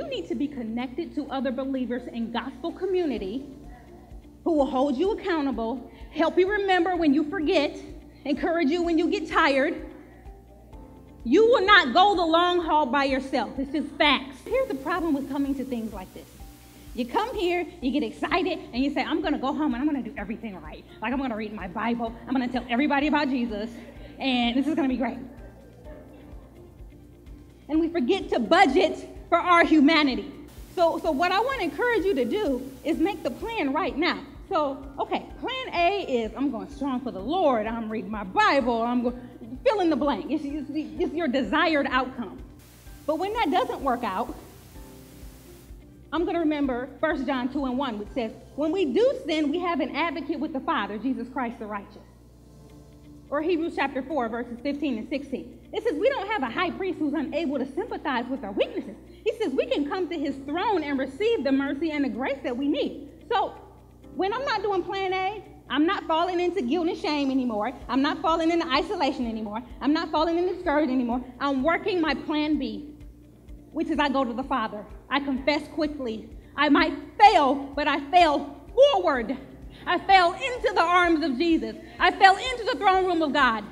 you need to be connected to other believers in gospel community who will hold you accountable, help you remember when you forget, encourage you when you get tired. You will not go the long haul by yourself. It's just facts. Here's the problem with coming to things like this. You come here, you get excited, and you say, I'm going to go home and I'm going to do everything right. Like, I'm going to read my Bible. I'm going to tell everybody about Jesus, and this is going to be great. And we forget to budget for our humanity. So what I want to encourage you to do is make the plan right now. So, okay, plan A is I'm going strong for the Lord. I'm reading my Bible. I'm going fill in the blank. It's your desired outcome. But when that doesn't work out, I'm going to remember 1 John 2:1, which says, when we do sin, we have an advocate with the Father, Jesus Christ the righteous. Or Hebrews chapter 4, verses 15 and 16. It says we don't have a high priest who's unable to sympathize with our weaknesses. He says we can come to his throne and receive the mercy and the grace that we need. So when I'm not doing plan A, I'm not falling into guilt and shame anymore. I'm not falling into isolation anymore. I'm not falling into discouragement anymore. I'm working my plan B, which is I go to the Father. I confess quickly. I might fail, but I fail forward. I fell into the arms of Jesus. I fell into the throne room of God.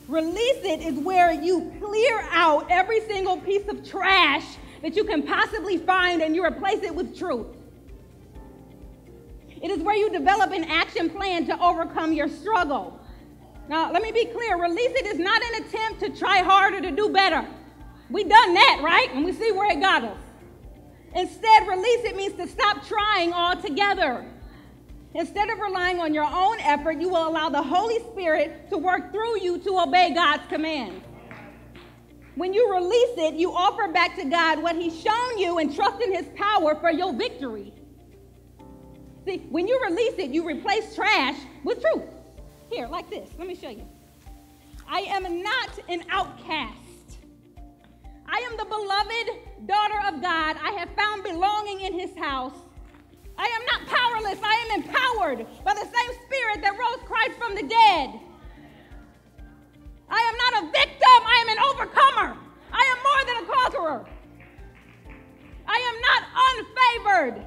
Release it is where you clear out every single piece of trash that you can possibly find and you replace it with truth. It is where you develop an action plan to overcome your struggle. Now, let me be clear. Release it is not an attempt to try harder to do better. We've done that, right? And we see where it got us. Instead, release it means to stop trying altogether. Instead of relying on your own effort, you will allow the Holy Spirit to work through you to obey God's commands. When you release it, you offer back to God what he's shown you and trust in his power for your victory. See, when you release it, you replace trash with truth. Here, like this. Let me show you. I am not an outcast. I am the beloved daughter of God. I have found belonging in his house. I am not powerless. I am empowered by the same Spirit that rose Christ from the dead. I am not a victim. I am an overcomer. I am more than a conqueror. I am not unfavored.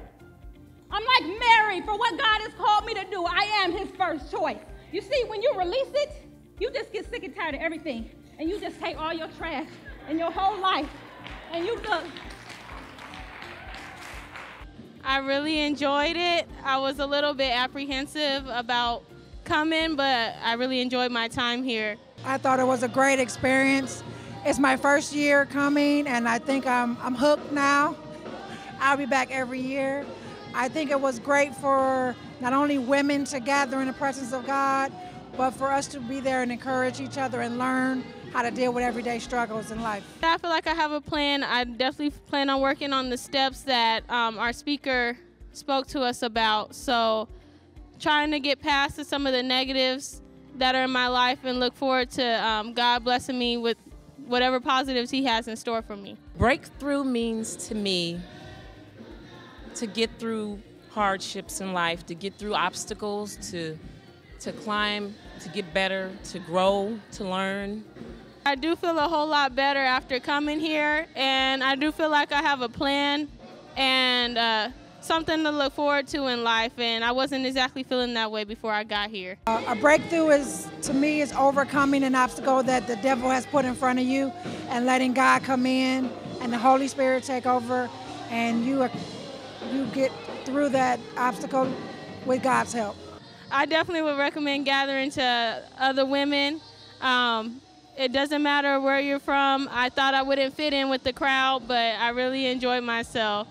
I'm like Mary for what God has called me to do. I am his first choice. You see, when you release it, you just get sick and tired of everything. And you just take all your trash and your whole life. And you look. I really enjoyed it. I was a little bit apprehensive about coming, but I really enjoyed my time here. I thought it was a great experience. It's my first year coming, and I think I'm hooked now. I'll be back every year. I think it was great for not only women to gather in the presence of God, but for us to be there and encourage each other and learn how to deal with everyday struggles in life. I feel like I have a plan. I definitely plan on working on the steps that our speaker spoke to us about. So trying to get past some of the negatives that are in my life and look forward to God blessing me with whatever positives he has in store for me. Breakthrough means to me to get through hardships in life, to get through obstacles, to climb, to get better, to grow, to learn. I do feel a whole lot better after coming here, and I do feel like I have a plan and something to look forward to in life, and I wasn't exactly feeling that way before I got here. A breakthrough is, to me, is overcoming an obstacle that the devil has put in front of you and letting God come in and the Holy Spirit take over, and you get through that obstacle with God's help. I definitely would recommend gathering to other women. It doesn't matter where you're from. I thought I wouldn't fit in with the crowd, but I really enjoyed myself.